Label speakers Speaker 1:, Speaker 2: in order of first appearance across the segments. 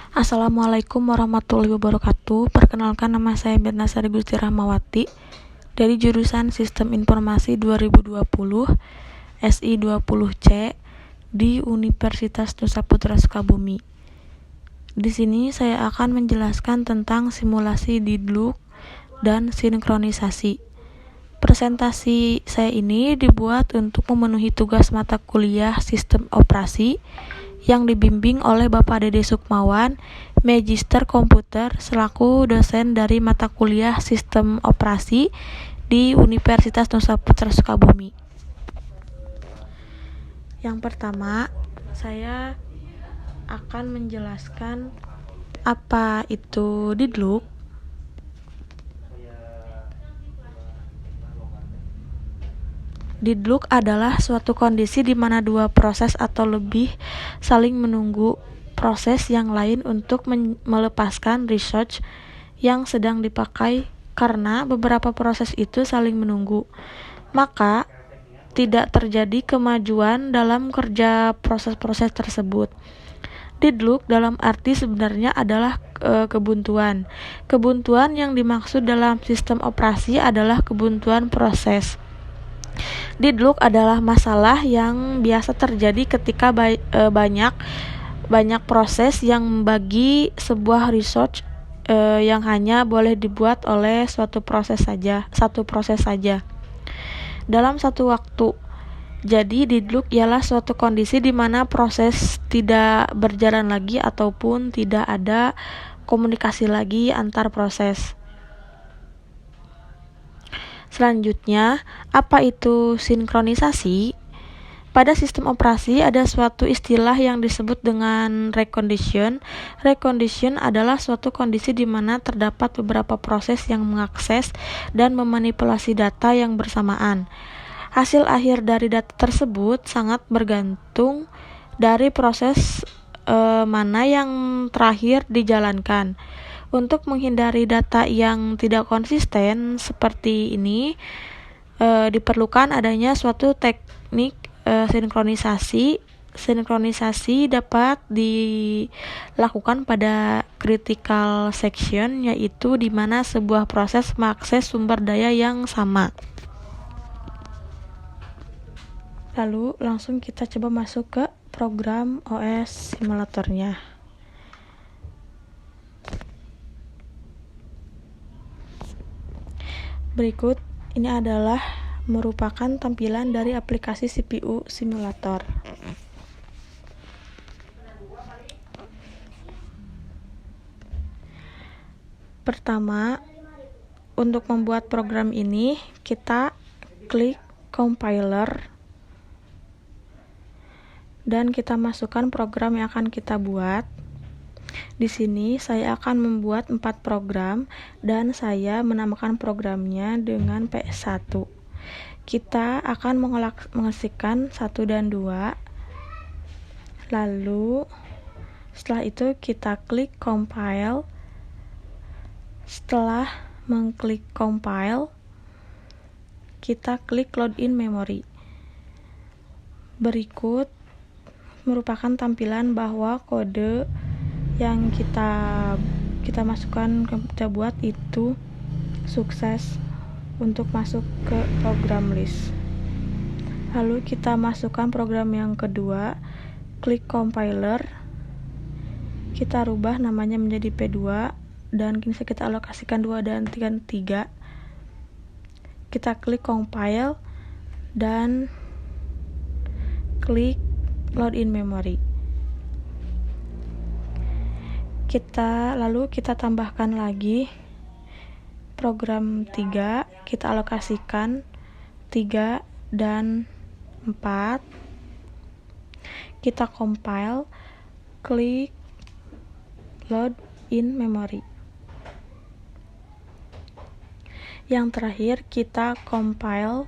Speaker 1: Assalamualaikum warahmatullahi wabarakatuh. Perkenalkan, nama saya Mirna Sari Gusti Rahmawati dari jurusan Sistem Informasi 2020 SI 20C di Universitas Nusa Putra Sukabumi. Di sini saya akan menjelaskan tentang simulasi didluk dan sinkronisasi. Presentasi saya ini dibuat untuk memenuhi tugas mata kuliah Sistem Operasi yang dibimbing oleh Bapak Dede Sukmawan, Magister Komputer, selaku dosen dari mata kuliah Sistem Operasi di Universitas Nusa Putra Sukabumi. Yang pertama, saya akan menjelaskan apa itu didluk. Didluk adalah suatu kondisi di mana dua proses atau lebih saling menunggu proses yang lain untuk melepaskan research yang sedang dipakai karena beberapa proses itu saling menunggu. Maka, tidak terjadi kemajuan dalam kerja proses-proses tersebut. Didluk dalam arti sebenarnya adalah kebuntuan. Kebuntuan yang dimaksud dalam sistem operasi adalah kebuntuan proses. Didluk adalah masalah yang biasa terjadi ketika banyak proses yang membagi sebuah research yang hanya boleh dibuat oleh satu proses saja dalam satu waktu. Jadi didluk ialah suatu kondisi di mana proses tidak berjalan lagi ataupun tidak ada komunikasi lagi antar proses. Selanjutnya, apa itu sinkronisasi? Pada sistem operasi ada suatu istilah yang disebut dengan recondition. Recondition adalah suatu kondisi di mana terdapat beberapa proses yang mengakses dan memanipulasi data yang bersamaan. Hasil akhir dari data tersebut sangat bergantung dari proses mana yang terakhir dijalankan. Untuk menghindari data yang tidak konsisten seperti ini, diperlukan adanya suatu teknik sinkronisasi. Sinkronisasi dapat dilakukan pada critical section, yaitu di mana sebuah proses mengakses sumber daya yang sama. Lalu langsung kita coba masuk ke program OS simulatornya. Berikut ini adalah merupakan tampilan dari aplikasi CPU simulator. Pertama, untuk membuat program ini, kita klik compiler dan kita masukkan program yang akan kita buat. Di sini saya akan membuat 4 program dan saya menamakan programnya dengan PS1. Kita akan mengetikkan 1 dan 2. Lalu setelah itu kita klik compile. Setelah mengklik compile, kita klik load in memory. Berikut merupakan tampilan bahwa kode yang kita masukkan, kita buat itu sukses untuk masuk ke program list. Lalu kita masukkan program yang kedua, klik compiler, kita rubah namanya menjadi P2 dan bisa kita alokasikan 2 dan 3. Kita klik compile dan klik load in memory. Lalu kita tambahkan lagi program 3, kita alokasikan 3 dan 4. Kita compile, klik load in memory. Yang terakhir kita compile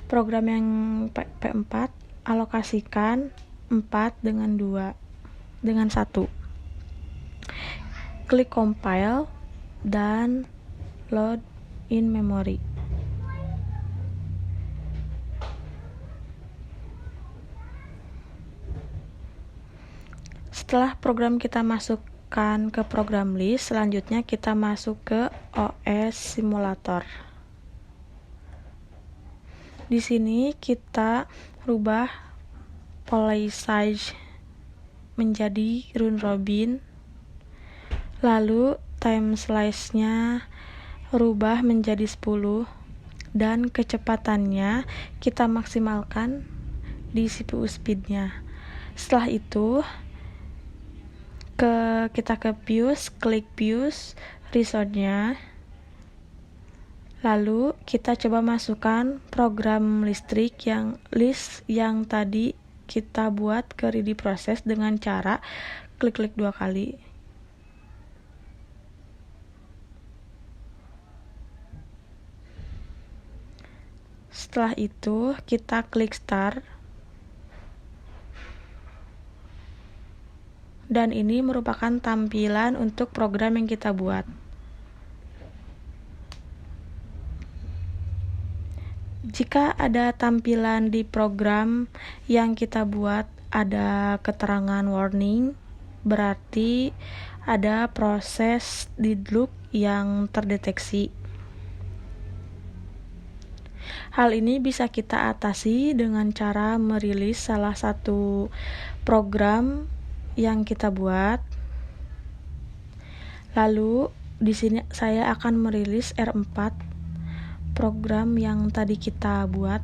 Speaker 1: program yang P4, alokasikan 4 dengan 1. Klik compile dan load in memory. Setelah program kita masukkan ke program list, selanjutnya kita masuk ke OS Simulator. Di sini kita rubah play size menjadi round robin, lalu time slice-nya rubah menjadi 10, dan kecepatannya kita maksimalkan di CPU speed-nya. Setelah itu kita ke Fuse, klik Fuse resort-nya, lalu kita coba masukkan program list yang tadi kita buat ke ready process dengan cara klik 2 kali. Setelah itu kita klik start, dan ini merupakan tampilan untuk program yang kita buat. Jika ada tampilan di program yang kita buat ada keterangan warning, berarti ada proses deadlock yang terdeteksi. Hal ini bisa kita atasi dengan cara merilis salah satu program yang kita buat. Lalu di sini saya akan merilis R4 program yang tadi kita buat.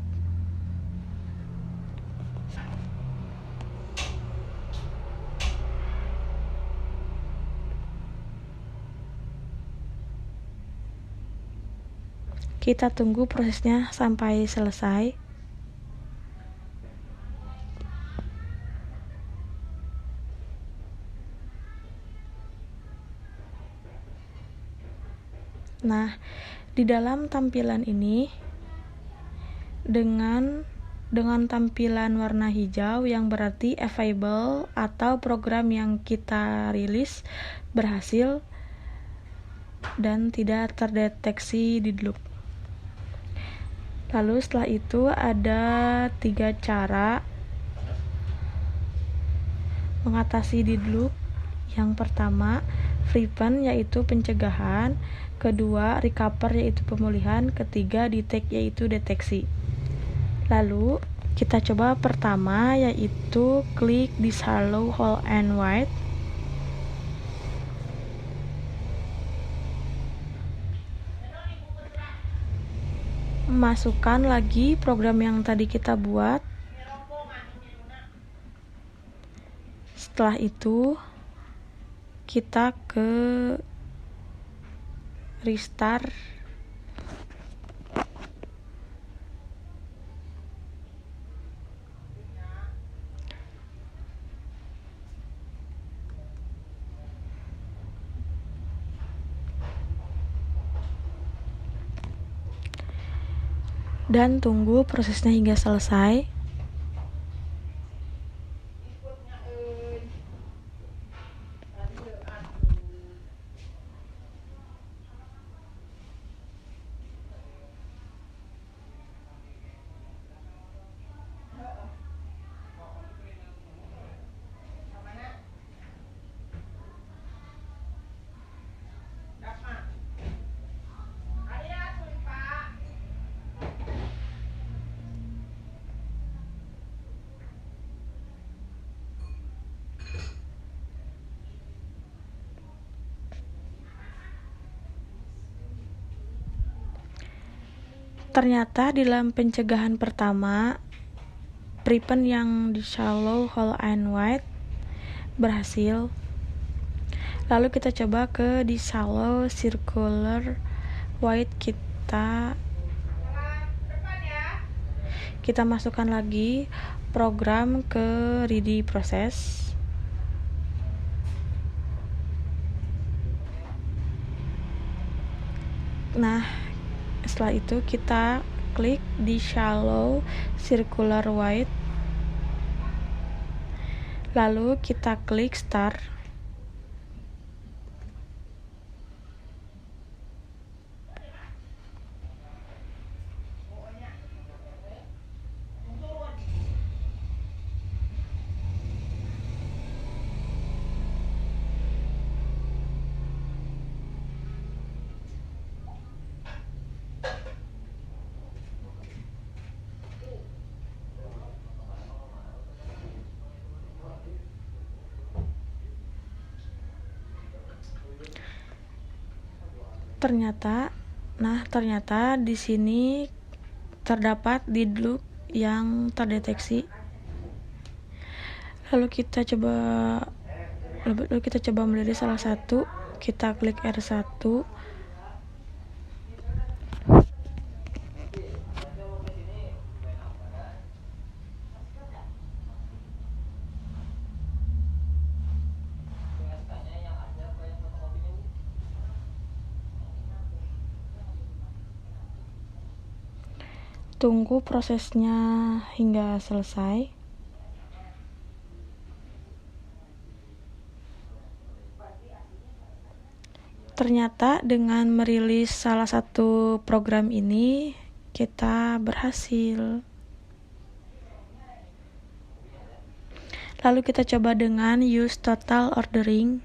Speaker 1: Kita tunggu prosesnya sampai selesai. Nah, di dalam tampilan ini dengan tampilan warna hijau yang berarti available atau program yang kita rilis berhasil dan tidak terdeteksi deadlock. Lalu setelah itu ada 3 cara mengatasi deadlock. Yang pertama, prevent yaitu pencegahan, kedua recover yaitu pemulihan, ketiga detect yaitu deteksi. Lalu kita coba pertama, yaitu klik disable whole and white. Masukkan lagi program yang tadi kita buat. Setelah itu kita ke restart, dan tunggu prosesnya hingga selesai. Ternyata di dalam pencegahan pertama, prevent yang disable whole and white berhasil. Lalu kita coba ke disable circular white, kita masukkan lagi program ke ready process. Nah, setelah itu kita klik di shallow circular white, lalu kita klik start. Ternyata di sini terdapat deadlock yang terdeteksi. Lalu kita coba memilih salah satu. Kita klik R1. Tunggu prosesnya hingga selesai. Ternyata dengan merilis salah satu program ini, kita berhasil. Lalu kita coba dengan use total ordering.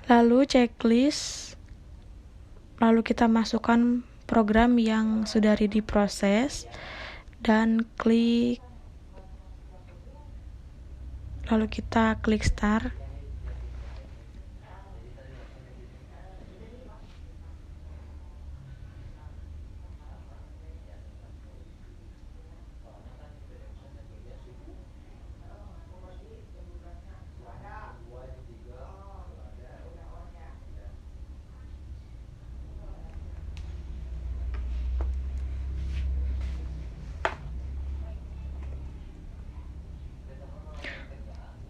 Speaker 1: Lalu checklist. Lalu kita masukkan program yang sudah ready proses dan lalu kita klik start.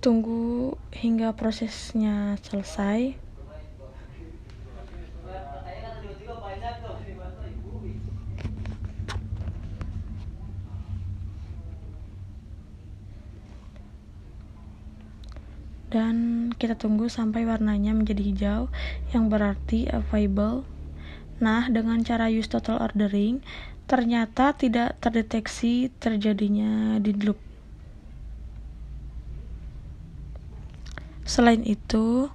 Speaker 1: Tunggu hingga prosesnya selesai. Dan kita tunggu sampai warnanya menjadi hijau, yang berarti available. Nah, dengan cara use total ordering, ternyata tidak terdeteksi terjadinya deadlock. Selain itu,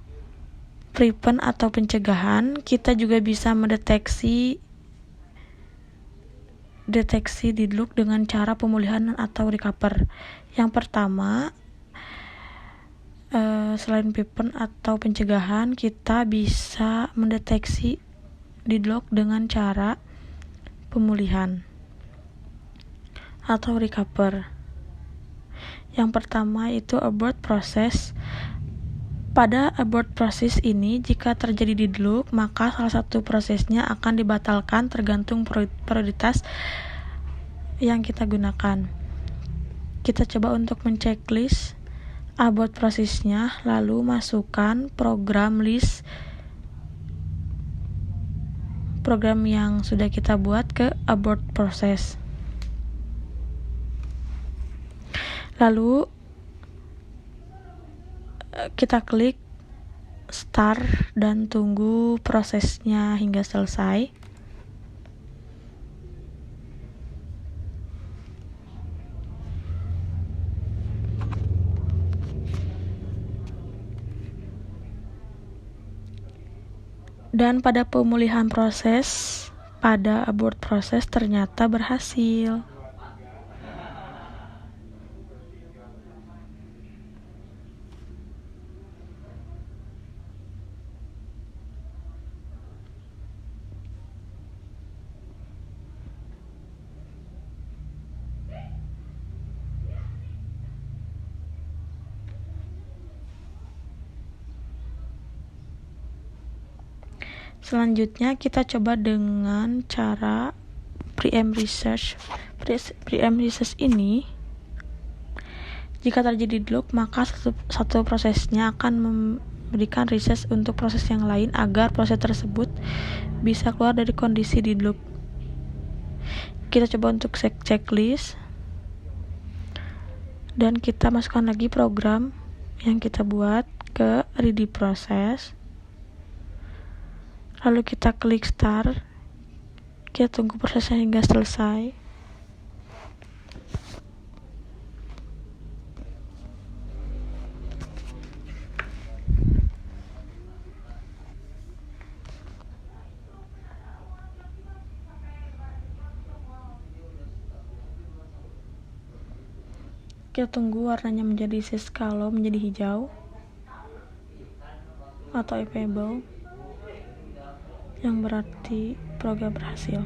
Speaker 1: prevent atau pencegahan, kita juga bisa mendeteksi deadlock dengan cara pemulihan atau recover. Yang pertama, selain prevent atau pencegahan, kita bisa mendeteksi deadlock dengan cara pemulihan atau recover. Yang pertama itu abort process. Pada abort proses ini, jika terjadi deadlock, maka salah satu prosesnya akan dibatalkan tergantung prioritas yang kita gunakan. Kita coba untuk menceklis abort prosesnya, lalu masukkan program yang sudah kita buat ke abort proses. Lalu kita klik start dan tunggu prosesnya hingga selesai. Dan pada pemulihan proses, pada abort proses ternyata berhasil. Selanjutnya kita coba dengan cara preempt research. Preempt research ini, jika terjadi deadlock, maka satu prosesnya akan memberikan research untuk proses yang lain agar proses tersebut bisa keluar dari kondisi deadlock. Kita coba untuk checklist dan kita masukkan lagi program yang kita buat ke ready process. Lalu kita klik start. Kita tunggu prosesnya hingga selesai. Kita tunggu warnanya menjadi kalau menjadi hijau atau available. yang berarti program berhasil.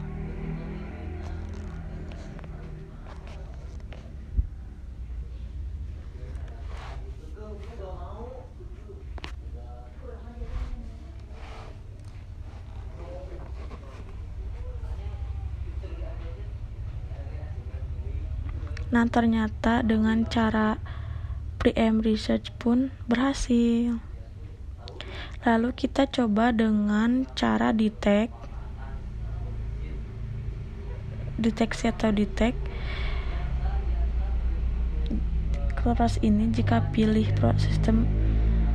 Speaker 1: Nah, ternyata dengan cara preempt research pun berhasil. Lalu kita coba dengan cara deteksi atau detect. Proses ini jika pilih sistem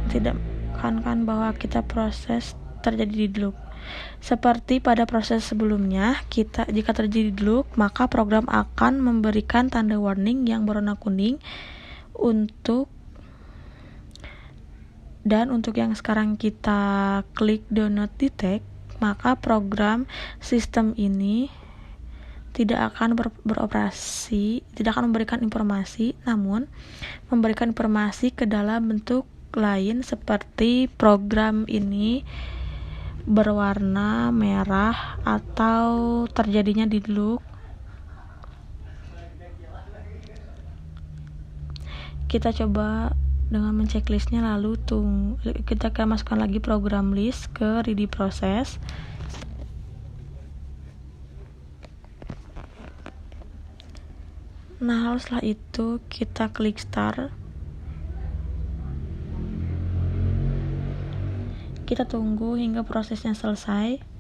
Speaker 1: tidak kan bahwa kita proses terjadi di loop. Seperti pada proses sebelumnya, jika terjadi di loop, maka program akan memberikan tanda warning yang berwarna kuning untuk yang sekarang kita klik do not detect, maka program sistem ini tidak akan beroperasi, tidak akan memberikan informasi, namun memberikan informasi ke dalam bentuk lain seperti program ini berwarna merah atau terjadinya di loop. Kita coba dengan menceklisnya, lalu kita akan masukkan lagi program list ke ready process. Nah, lalu setelah itu kita klik start. Kita tunggu hingga prosesnya selesai.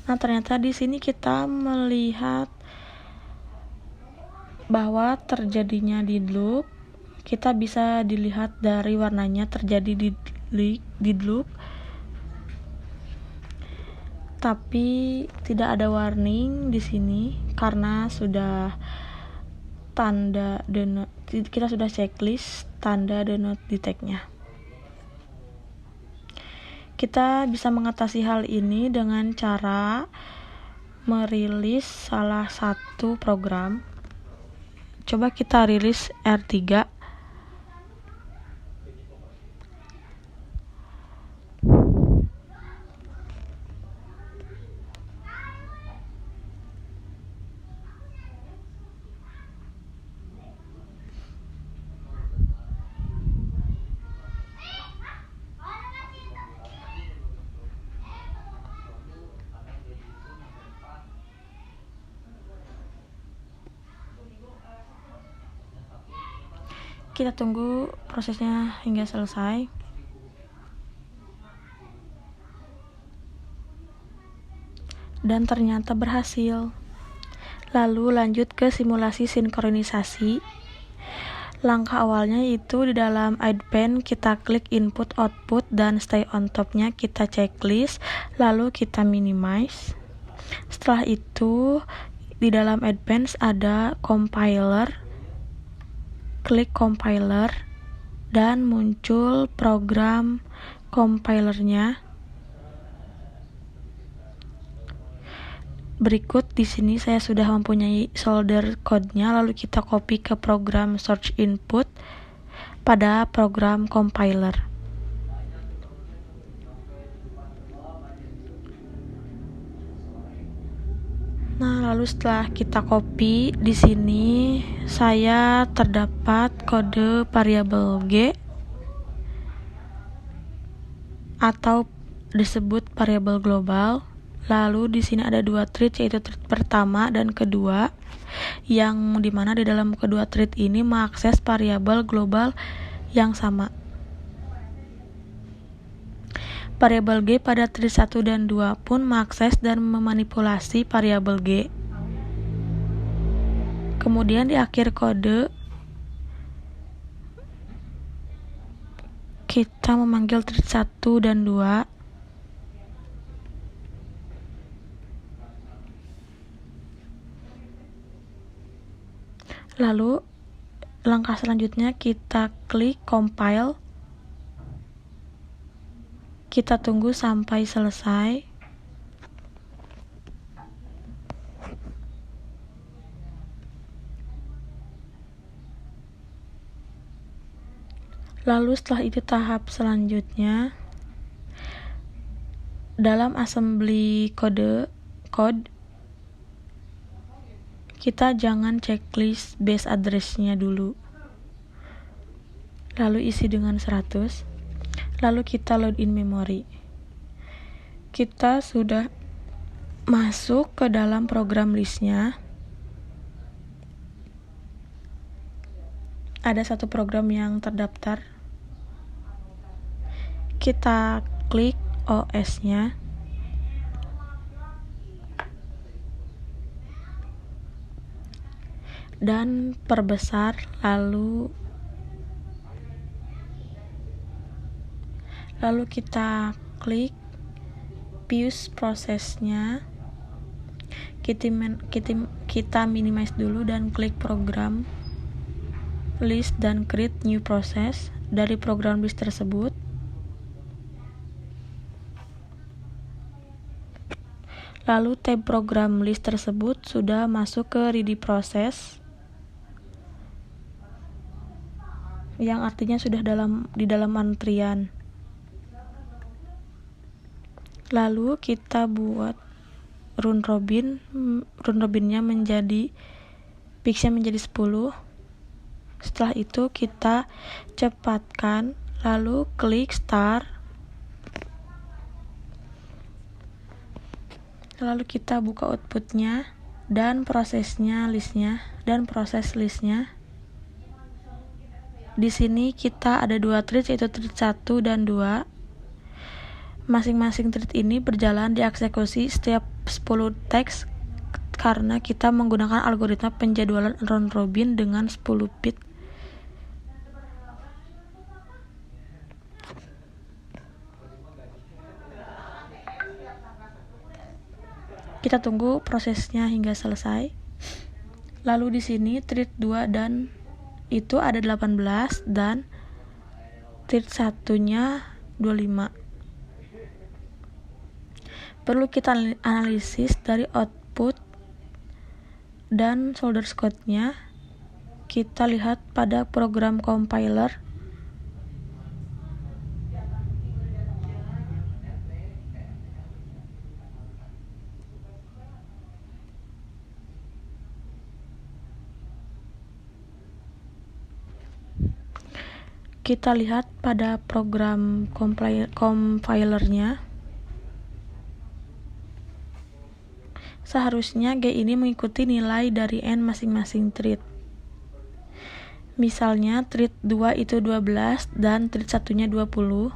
Speaker 1: Nah, ternyata di sini kita melihat bahwa terjadinya di loop. Kita bisa dilihat dari warnanya terjadi di loop. Tapi tidak ada warning di sini karena sudah kita sudah checklist tanda do not detect-nya. Kita bisa mengatasi hal ini dengan cara merilis salah satu program. Coba kita rilis R3. Kita tunggu prosesnya hingga selesai. Dan ternyata berhasil. Lalu lanjut ke simulasi sinkronisasi. Langkah awalnya itu di dalam Advanced kita klik input output dan stay on top-nya kita checklist, lalu kita minimize. Setelah itu di dalam Advanced ada compiler. Klik compiler dan muncul program compilernya. Berikut di sini saya sudah mempunyai solder code-nya, lalu kita copy ke program search input pada program compiler. Nah, lalu setelah kita copy, di sini saya terdapat kode variabel G atau disebut variabel global. Lalu di sini ada dua thread, yaitu thread pertama dan kedua, yang dimana di dalam kedua thread ini mengakses variabel global yang sama. Variabel G pada thread 1 dan 2 pun mengakses dan memanipulasi variabel G. Kemudian di akhir kode kita memanggil thread 1 dan 2. Lalu langkah selanjutnya kita klik compile. Kita tunggu sampai selesai. Lalu setelah itu tahap selanjutnya, dalam assembly code kita jangan checklist base address-nya dulu. Lalu isi dengan 100. Lalu kita load in memory. Kita sudah masuk ke dalam program listnya. Ada satu program yang terdaftar. Kita klik OS-nya. Dan perbesar, lalu kita klik fuse prosesnya. Kita minimize dulu dan klik program list dan create new process dari program list tersebut. Lalu tab program list tersebut sudah masuk ke ready process, yang artinya sudah di dalam antrian. Lalu kita buat run robinnya menjadi peaksnya menjadi 10. Setelah itu kita cepatkan, lalu klik start. Lalu kita buka outputnya dan proses listnya. Di sini kita ada 2 thread, yaitu thread 1 dan 2. Masing-masing thread ini berjalan dieksekusi setiap 10 teks karena kita menggunakan algoritma penjadwalan round robin dengan 10 bit. Kita tunggu prosesnya hingga selesai. Lalu di sini thread 2 dan itu ada 18 dan thread 1-nya 25. Perlu kita analisis dari output dan source code-nya. Kita lihat pada program compiler. Kita lihat pada program compilernya. Seharusnya G ini mengikuti nilai dari N masing-masing thread. Misalnya thread 2 itu 12 dan thread 1-nya 20.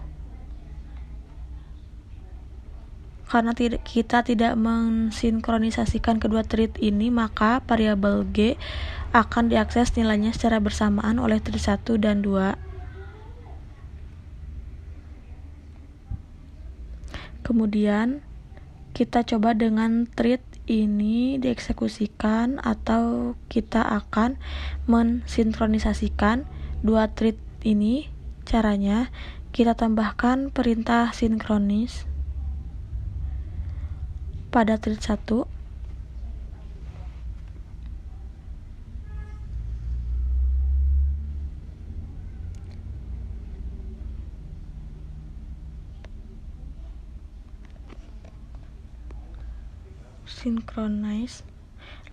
Speaker 1: Karena kita tidak mensinkronisasikan kedua thread ini, maka variabel G akan diakses nilainya secara bersamaan oleh thread 1 dan 2. Kemudian kita coba dengan thread ini dieksekusikan, atau kita akan mensinkronisasikan dua thread ini. Caranya kita tambahkan perintah sinkronis pada thread 1. Synchronize,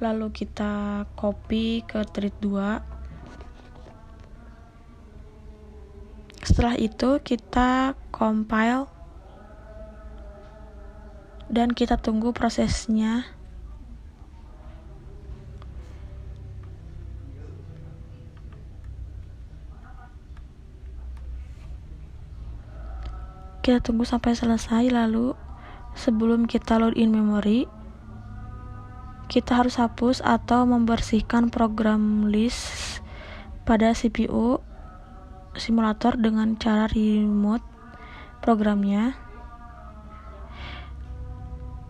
Speaker 1: lalu kita copy ke thread 2. Setelah itu kita compile dan kita tunggu prosesnya. Kita tunggu sampai selesai. Lalu sebelum kita load in memory, kita harus hapus atau membersihkan program list pada CPU simulator dengan cara remote programnya.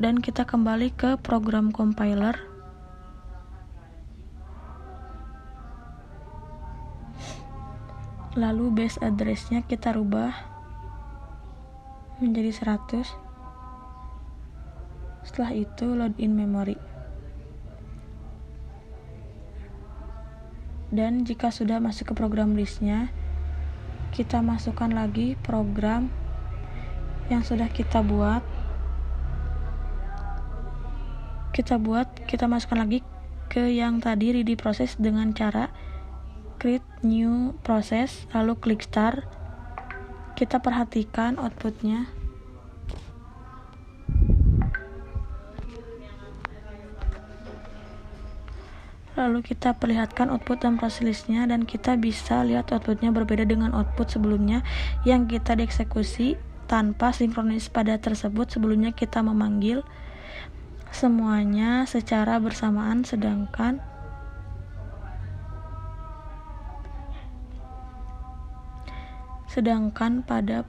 Speaker 1: Dan kita kembali ke program compiler. Lalu base address-nya kita rubah menjadi 100. Setelah itu load in memory. Dan jika sudah masuk ke program listnya, kita masukkan lagi program yang sudah kita buat. Kita masukkan lagi ke yang tadi ready process dengan cara create new process, lalu klik start. Kita perhatikan outputnya. Lalu kita perlihatkan output dan proses listnya, dan kita bisa lihat outputnya berbeda dengan output sebelumnya yang kita dieksekusi tanpa sinkronis pada tersebut. Sebelumnya kita memanggil semuanya secara bersamaan, sedangkan pada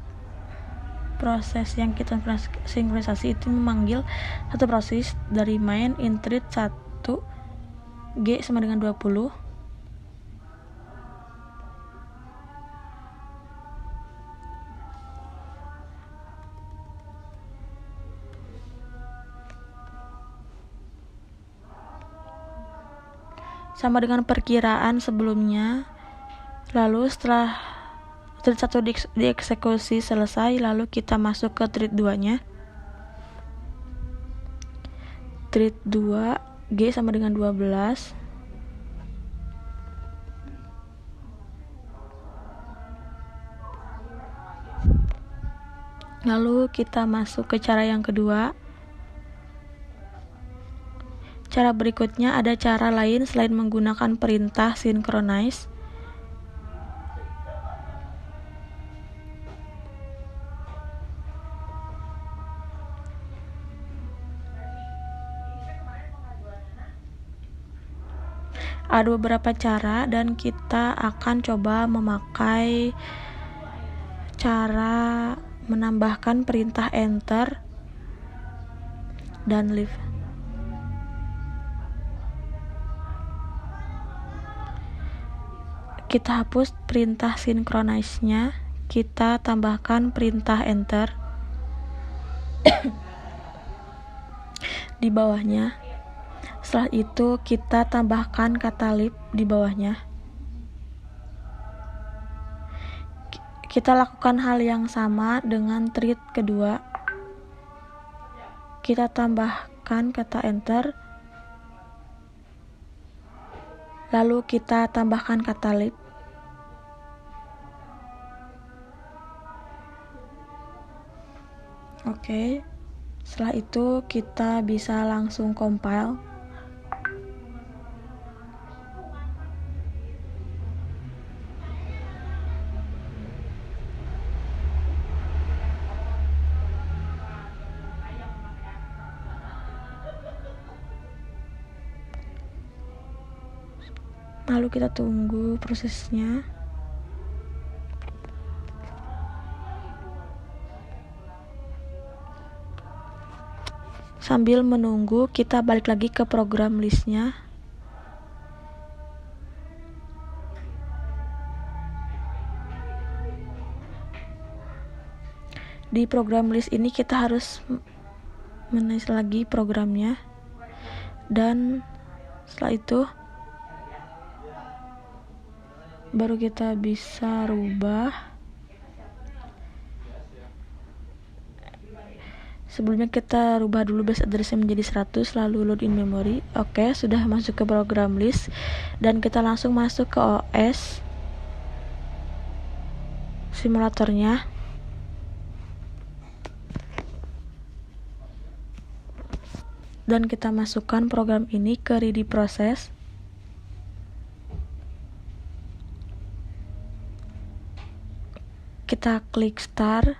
Speaker 1: proses yang kita sinkronisasi itu memanggil satu proses dari main iterate 1 G sama dengan 20. Sama dengan perkiraan sebelumnya. Lalu setelah thread 1 dieksekusi selesai, lalu kita masuk ke thread 2-nya. Thread 2 G sama dengan 12. Lalu kita masuk ke cara yang kedua. Cara berikutnya ada cara lain selain menggunakan perintah synchronize. Ada beberapa cara dan kita akan coba memakai cara menambahkan perintah enter dan leave. Kita hapus perintah synchronize-nya, kita tambahkan perintah enter di bawahnya. Setelah itu kita tambahkan kata leave di bawahnya. Kita lakukan hal yang sama dengan thread kedua. Kita tambahkan kata enter, lalu kita tambahkan kata leave. Oke. Setelah itu kita bisa langsung compile. Lalu kita tunggu prosesnya. Sambil menunggu, kita balik lagi ke program listnya. Di program list ini kita harus menulis lagi programnya, dan setelah itu baru kita bisa rubah. Sebelumnya kita rubah dulu base address-nya menjadi 100, lalu load in memory. Oke, sudah masuk ke program list, dan kita langsung masuk ke OS simulatornya. Dan kita masukkan program ini ke ready process. Kita klik start.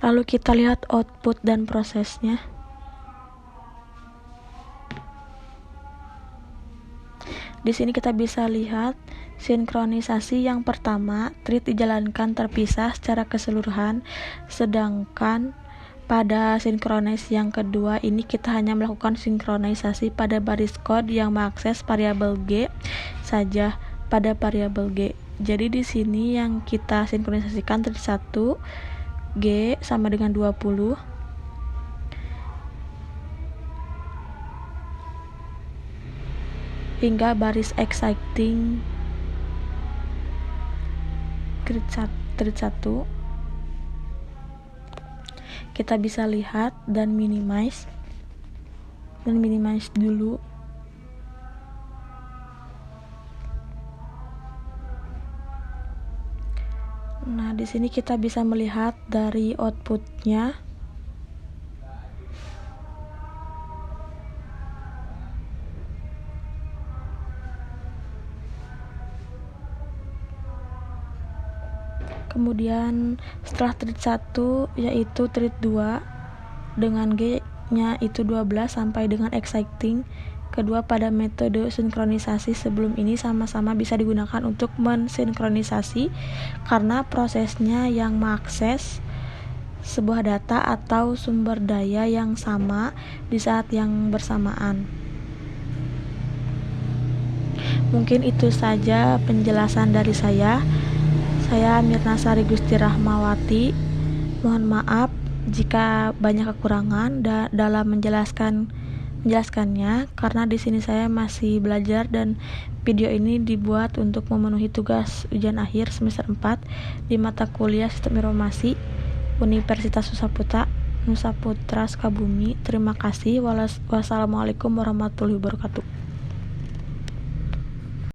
Speaker 1: Lalu kita lihat output dan prosesnya. Di sini kita bisa lihat sinkronisasi yang pertama, thread dijalankan terpisah secara keseluruhan, sedangkan pada synchronize yang kedua ini kita hanya melakukan sinkronisasi pada baris kode yang mengakses variabel G saja pada variabel G. Jadi di sini yang kita sinkronisasikan thread 1 G sama dengan 20. hingga baris exciting grid 1. Kita bisa lihat dan minimize dulu. Nah, di sini kita bisa melihat dari outputnya. Kemudian setelah thread 1 yaitu thread 2 dengan G-nya itu 12 sampai dengan exciting. Kedua pada metode sinkronisasi sebelum ini sama-sama bisa digunakan untuk mensinkronisasi karena prosesnya yang mengakses sebuah data atau sumber daya yang sama di saat yang bersamaan. Mungkin itu saja penjelasan dari saya. Saya Mirna Sari Gusti Rahmawati. Mohon maaf jika banyak kekurangan dalam menjelaskannya karena di sini saya masih belajar dan video ini dibuat untuk memenuhi tugas ujian akhir semester 4 di mata kuliah Sistem Informasi Universitas Nusa Putra Sukabumi. Terima kasih. Wassalamualaikum warahmatullahi wabarakatuh.